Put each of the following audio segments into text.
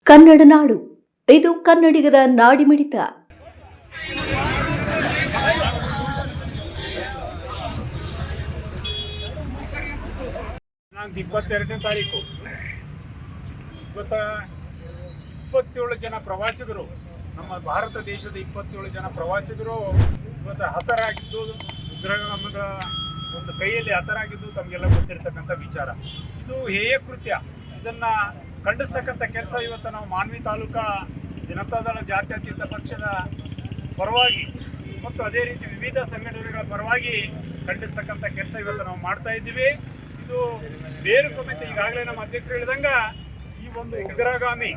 ಕನ್ನಡ ನಾಡು, ಇದು ಕನ್ನಡಿಗರ ನಾಡಿಮಿಡಿತ. ದಿನಾಂಕ 22ನೇ ತಾರೀಕು ಇವತ್ತ 27 ಜನ ಪ್ರವಾಸಿಗರು, ನಮ್ಮ ಭಾರತ ದೇಶದ 27 ಜನ ಪ್ರವಾಸಿಗರು ಇವತ್ತು ಹತರಾಗಿದ್ದು, ಉಗ್ರಗಾಮಿಗಳ ಒಂದು ಕೈಯಲ್ಲಿ ಹತರಾಗಿದ್ದು ತಮಗೆಲ್ಲ ಗೊತ್ತಿರತಕ್ಕಂಥ ವಿಚಾರ. ಇದು ಹೇಯ ಕೃತ್ಯ. ಇದನ್ನು ಖಂಡಿಸ್ತಕ್ಕಂಥ ಕೆಲಸ ಇವತ್ತು ನಾವು ಮಾನ್ವಿ ತಾಲೂಕಾ ಜನತಾದಳ ಜಾತ್ಯತೀತ ಪಕ್ಷದ ಪರವಾಗಿ ಮತ್ತು ಅದೇ ರೀತಿ ವಿವಿಧ ಸಂಘಟನೆಗಳ ಪರವಾಗಿ ಖಂಡಿಸ್ತಕ್ಕಂಥ ಕೆಲಸ ಇವತ್ತು ನಾವು ಮಾಡ್ತಾ ಇದ್ದೀವಿ. ಇದು ಬೇರು ಸಮೇತ ಈಗಾಗಲೇ ನಮ್ಮ ಅಧ್ಯಕ್ಷರು ಹೇಳಿದಂಗೆ ಈ ಒಂದು ಉಗ್ರಗಾಮಿ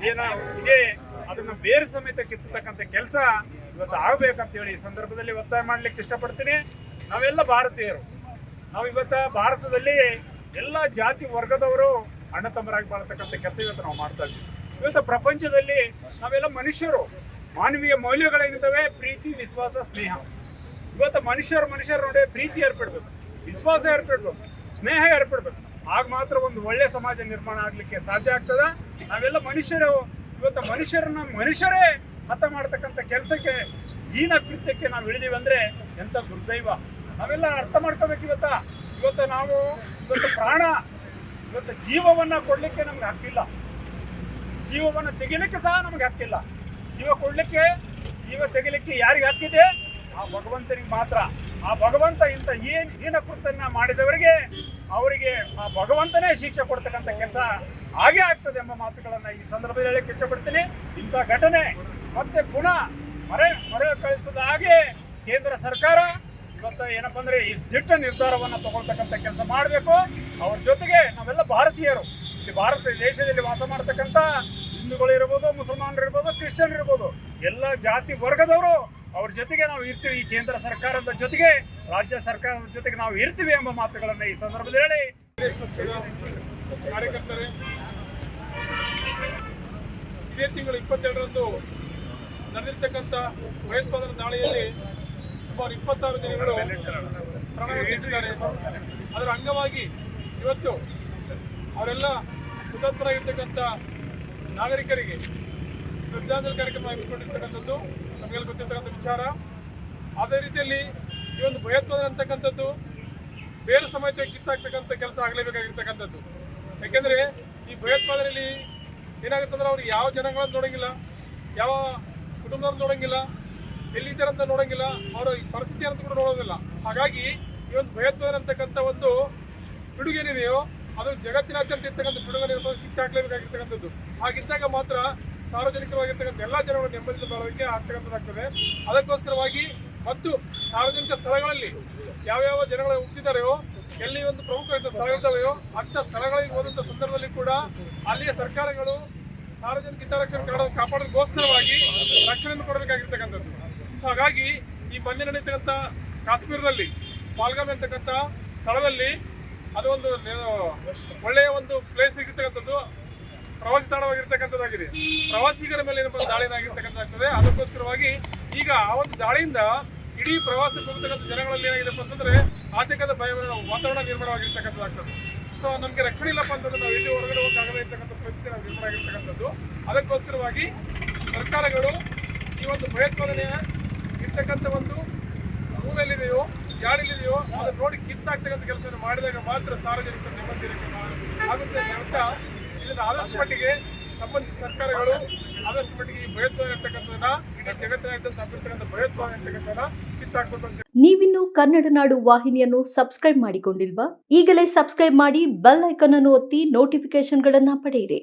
ಏನ ಇದೆ ಅದನ್ನು ಬೇರು ಸಮೇತ ಕಿತ್ತತಕ್ಕಂಥ ಕೆಲಸ ಇವತ್ತು ಆಗಬೇಕಂತೇಳಿ ಈ ಸಂದರ್ಭದಲ್ಲಿ ಒತ್ತಾಯ ಮಾಡಲಿಕ್ಕೆ ಇಷ್ಟಪಡ್ತೀನಿ. ನಾವೆಲ್ಲ ಭಾರತೀಯರು, ನಾವು ಇವತ್ತು ಭಾರತದಲ್ಲಿ ಎಲ್ಲ ಜಾತಿ ವರ್ಗದವರು ಅಣ್ಣ ತಮ್ಮರಾಗಿ ಬಾಳ್ತಕ್ಕಂಥ ಕೆಲಸ ಇವತ್ತು ನಾವು ಮಾಡ್ತಾ ಇದ್ದೀವಿ. ಇವತ್ತು ಪ್ರಪಂಚದಲ್ಲಿ ನಾವೆಲ್ಲ ಮನುಷ್ಯರು, ಮಾನವೀಯ ಮೌಲ್ಯಗಳೇನಿದ್ದಾವೆ, ಪ್ರೀತಿ, ವಿಶ್ವಾಸ, ಸ್ನೇಹ. ಇವತ್ತು ಮನುಷ್ಯರು ನೋಡಿ ಪ್ರೀತಿ ಏರ್ಪಡ್ಬೇಕು, ವಿಶ್ವಾಸ ಏರ್ಪಡ್ಬೇಕು, ಸ್ನೇಹ ಏರ್ಪಡ್ಬೇಕು. ಆಗ ಮಾತ್ರ ಒಂದು ಒಳ್ಳೆ ಸಮಾಜ ನಿರ್ಮಾಣ ಆಗಲಿಕ್ಕೆ ಸಾಧ್ಯ ಆಗ್ತದ. ನಾವೆಲ್ಲ ಮನುಷ್ಯರು, ಇವತ್ತು ಮನುಷ್ಯರೇ ಹತ ಮಾಡ್ತಕ್ಕಂಥ ಕೆಲಸಕ್ಕೆ, ಹೀನ ಕೃತ್ಯಕ್ಕೆ ನಾವು ಇಳಿದೀವಿ ಅಂದರೆ ಎಂಥ ದುರ್ದೈವ. ನಾವೆಲ್ಲ ಅರ್ಥ ಮಾಡ್ಕೋಬೇಕು. ಇವತ್ತು ನಾವು ಪ್ರಾಣ, ಇವತ್ತು ಜೀವವನ್ನು ಕೊಡಲಿಕ್ಕೆ ನಮ್ಗೆ ಹಕ್ಕಿಲ್ಲ, ಜೀವವನ್ನು ತೆಗಿಲಿಕ್ಕೆ ಸಹ ನಮ್ಗೆ ಹಕ್ಕಿಲ್ಲ. ಜೀವ ಕೊಡಲಿಕ್ಕೆ, ಜೀವ ತೆಗಿಲಿಕ್ಕೆ ಯಾರಿಗೆ ಹಕ್ಕಿದೆ? ಆ ಭಗವಂತನಿಗೆ ಮಾತ್ರ. ಆ ಭಗವಂತ ಇಂಥ ಹೀನ ಕೃತ್ಯನ್ನ ಮಾಡಿದವರಿಗೆ ಅವರಿಗೆ ಆ ಭಗವಂತನೇ ಶಿಕ್ಷೆ ಕೊಡ್ತಕ್ಕಂಥ ಕೆಲಸ ಹಾಗೆ ಆಗ್ತದೆ ಎಂಬ ಮಾತುಗಳನ್ನು ಈ ಸಂದರ್ಭದಲ್ಲಿ ಹೇಳಕ್ಕೆ ಇಷ್ಟಪಡ್ತೀನಿ. ಇಂಥ ಘಟನೆ ಮತ್ತೆ ಪುನಃ ಮರೆ ಕಳಿಸದ ಹಾಗೆ ಕೇಂದ್ರ ಸರ್ಕಾರ ಇವತ್ತು ಏನಪ್ಪ ಅಂದರೆ ಈ ದಿಟ್ಟ ನಿರ್ಧಾರವನ್ನು ತಗೊಳ್ತಕ್ಕಂಥ ಕೆಲಸ ಮಾಡಬೇಕು. ಅವ್ರ ಜೊತೆಗೆ ನಾವೆಲ್ಲ ಭಾರತೀಯರು, ಈ ಭಾರತ ದೇಶದಲ್ಲಿ ವಾಸ ಮಾಡ್ತಕ್ಕಂಥ ಹಿಂದೂಗಳು ಇರ್ಬೋದು, ಮುಸಲ್ಮಾನರು ಇರ್ಬೋದು, ಕ್ರಿಶ್ಚಿಯನ್ ಇರ್ಬೋದು, ಎಲ್ಲ ಜಾತಿ ವರ್ಗದವರು ಅವ್ರ ಜೊತೆಗೆ ನಾವು ಇರ್ತೀವಿ. ಈ ಕೇಂದ್ರ ಸರ್ಕಾರದ ಜೊತೆಗೆ, ರಾಜ್ಯ ಸರ್ಕಾರದ ಜೊತೆಗೆ ನಾವು ಇರ್ತೀವಿ ಎಂಬ ಮಾತುಗಳನ್ನು ಈ ಸಂದರ್ಭದಲ್ಲಿ ಹೇಳಿ ಕಾರ್ಯಕರ್ತರೇ, ಇದೇ ತಿಂಗಳು 22ರಂದು ನಡೆದಿರ್ತಕ್ಕಂಥ ಭಯೋತ್ಪಾದನಾ ದಾಳಿಯಲ್ಲಿ ಸುಮಾರು 26 ಜನಗಳು ಪ್ರಾಣವನ್ನಿಟ್ಟಿದ್ದಾರೆ. ಅದರ ಅಂಗವಾಗಿ ಇವತ್ತು ಅವರೆಲ್ಲ ಹುತಾತ್ಮರಾಗಿರ್ತಕ್ಕಂಥ ನಾಗರಿಕರಿಗೆ ಶ್ರದ್ಧಾಂಜಲಿ ಕಾರ್ಯಕ್ರಮ ಹಮ್ಮಿಕೊಂಡಿರ್ತಕ್ಕಂಥದ್ದು ನಮಗೆಲ್ಲ ಗೊತ್ತಿರ್ತಕ್ಕಂಥ ವಿಚಾರ. ಅದೇ ರೀತಿಯಲ್ಲಿ ಈ ಒಂದು ಭಯೋತ್ಪಾದನೆ ಅಂತಕ್ಕಂಥದ್ದು ಬೇರೆ ಸಮೇತ ಕಿತ್ತಾಕ್ತಕ್ಕಂಥ ಕೆಲಸ ಆಗಲೇಬೇಕಾಗಿರ್ತಕ್ಕಂಥದ್ದು. ಯಾಕೆಂದರೆ ಈ ಭಯೋತ್ಪಾದನೆಯಲ್ಲಿ ಏನಾಗುತ್ತಂದ್ರೆ ಅವ್ರಿಗೆ ಯಾವ ಜನಗಳನ್ನು ನೋಡೋಂಗಿಲ್ಲ, ಯಾವ ಕುಟುಂಬದವ್ರು ನೋಡೋಂಗಿಲ್ಲ, ಎಲ್ಲಿದ್ದಾರೆ ಅಂತ ನೋಡೋಂಗಿಲ್ಲ, ಅವರ ಪರಿಸ್ಥಿತಿ ಅಂತ ಕೂಡ ನೋಡೋದಿಲ್ಲ. ಹಾಗಾಗಿ ಈ ಒಂದು ಭಯೋತ್ಪಾದನೆ ಅಂತಕ್ಕಂಥ ಒಂದು ಪಿಡುಗೇನಿದೆಯೋ ಅದು ಜಗತ್ತಿನಾದ್ಯಂತ ಇರ್ತಕ್ಕಂಥ ಪಿಡುಗನೆ ಕಿತ್ತಾಕ್ಲೇಬೇಕಾಗಿರ್ತಕ್ಕಂಥದ್ದು. ಹಾಗಿದ್ದಾಗ ಮಾತ್ರ ಸಾರ್ವಜನಿಕವಾಗಿರ್ತಕ್ಕಂಥ ಎಲ್ಲ ಜನಗಳು ನೆಮ್ಮದಿಯಿಂದ ಬಾಳೋದಕ್ಕೆ ಆಗ್ತಕ್ಕಂಥದ್ದಾಗ್ತದೆ. ಅದಕ್ಕೋಸ್ಕರವಾಗಿ ಮತ್ತು ಸಾರ್ವಜನಿಕ ಸ್ಥಳಗಳಲ್ಲಿ ಯಾವ್ಯಾವ ಜನಗಳು ಹುಟ್ಟಿದಾರೆಯೋ, ಎಲ್ಲಿ ಒಂದು ಪ್ರಮುಖ ಸ್ಥಳಗಳಿದ್ದಾವೆಯೋ ಅಂಥ ಸ್ಥಳಗಳಿಗೆ ಹೋದಂಥ ಸಂದರ್ಭದಲ್ಲಿ ಕೂಡ ಅಲ್ಲಿಯ ಸರ್ಕಾರಗಳು ಸಾರ್ವಜನಿಕ ಹಿತರಕ್ಷಣೆ ಕಾಪಾಡೋದಕ್ಕೋಸ್ಕರವಾಗಿ ರಕ್ಷಣೆಯನ್ನು ಕೊಡಬೇಕಾಗಿರ್ತಕ್ಕಂಥದ್ದು. ಸೊ ಹಾಗಾಗಿ ಈ ಮೊನ್ನೆ ನಡೀತಕ್ಕಂಥ ಕಾಶ್ಮೀರದಲ್ಲಿ ಪಾಲ್ಗಾಮ್ ಅಂತಕ್ಕಂಥ ಸ್ಥಳದಲ್ಲಿ ಅದು ಒಂದು ಒಳ್ಳೆಯ ಒಂದು ಪ್ಲೇಸ್ ಇರ್ತಕ್ಕಂಥದ್ದು, ಪ್ರವಾಸಿ ತಾಣವಾಗಿರ್ತಕ್ಕಂಥದ್ದಾಗಿದೆ. ಪ್ರವಾಸಿಗರ ಮೇಲೆ ಏನಪ್ಪ ದಾಳಿನಾಗಿರ್ತಕ್ಕಂಥದ್ದಾಗ್ತದೆ. ಅದಕ್ಕೋಸ್ಕರವಾಗಿ ಈಗ ಆ ಒಂದು ದಾಳಿಯಿಂದ ಇಡೀ ಪ್ರವಾಸ ಹೋಗ್ತಕ್ಕಂಥ ಜನಗಳಲ್ಲಿ ಏನಾಗಿದೆಪ್ಪ ಅಂತಂದರೆ ಆತಂಕದ ಭಯ ವಾತಾವರಣ ನಿರ್ಮಾಣವಾಗಿರ್ತಕ್ಕಂಥದ್ದಾಗ್ತದೆ. ಸೊ ನಮಗೆ ರಕ್ಷಣೆ ಇಲ್ಲಪ್ಪ ಅಂತಂದ್ರೆ ನಾವು ಎಲ್ಲಿ ಹೊರಗಡೆ ಹೋಗಕ್ಕಾಗದೇ ಇರ್ತಕ್ಕಂಥ ಪರಿಸ್ಥಿತಿ ನಾವು ನಿರ್ಮಾಣ ಆಗಿರ್ತಕ್ಕಂಥದ್ದು. ಅದಕ್ಕೋಸ್ಕರವಾಗಿ ಸರ್ಕಾರಗಳು ಈ ಒಂದು ಭಯೋತ್ಪಾದನೆಯ ಇರ್ತಕ್ಕಂಥ ಒಂದು ಊರಲ್ಲಿದೆಯೋ, ಜಾಡಿಯಲ್ಲಿದೆಯೋ ಅದನ್ನು ನೋಡಿ ಕಿತ್ತಾಗ್ತಕ್ಕಂಥ ಕೆಲಸವನ್ನು ಮಾಡಿದಾಗ ಮಾತ್ರ ಸಾರ್ವಜನಿಕರ ನೆಮ್ಮದಿ ಆಗುತ್ತೆ ಅಂತ ಹೇಳ್ತಾ, ಇದನ್ನು ಆದಷ್ಟು ಮಟ್ಟಿಗೆ ಸಂಬಂಧಿತ ಸರ್ಕಾರಗಳು ಆದಷ್ಟು ಮಟ್ಟಿಗೆ ಈ ಭಯೋತ್ಪಾದನೆ ಇರ್ತಕ್ಕಂಥದ್ದನ್ನ ಇಡೀ ಜಗತ್ತಿನಾದ್ಯಂತ ಆಗಿರ್ತಕ್ಕಂಥ ಭಯೋತ್ಪಾದನೆ ಇರ್ತಕ್ಕಂಥದ್ದನ್ನ ಕಿತ್ತಾಕ್ಬೇಕು ಅಂತ. ನೀವಿನ್ನು ಕನ್ನಡ ನಾಡು ವಾಹಿನಿಯನ್ನು ಸಬ್ಸ್ಕ್ರೈಬ್ ಮಾಡಿಕೊಂಡಿಲ್ವಾ? ಈಗಲೇ ಸಬ್ಸ್ಕ್ರೈಬ್ ಮಾಡಿ, ಬೆಲ್ ಐಕಾನ್ ಅನ್ನು ಒತ್ತಿ ನೋಟಿಫಿಕೇಶನ್ಗಳನ್ನ ಪಡೆಯಿರಿ.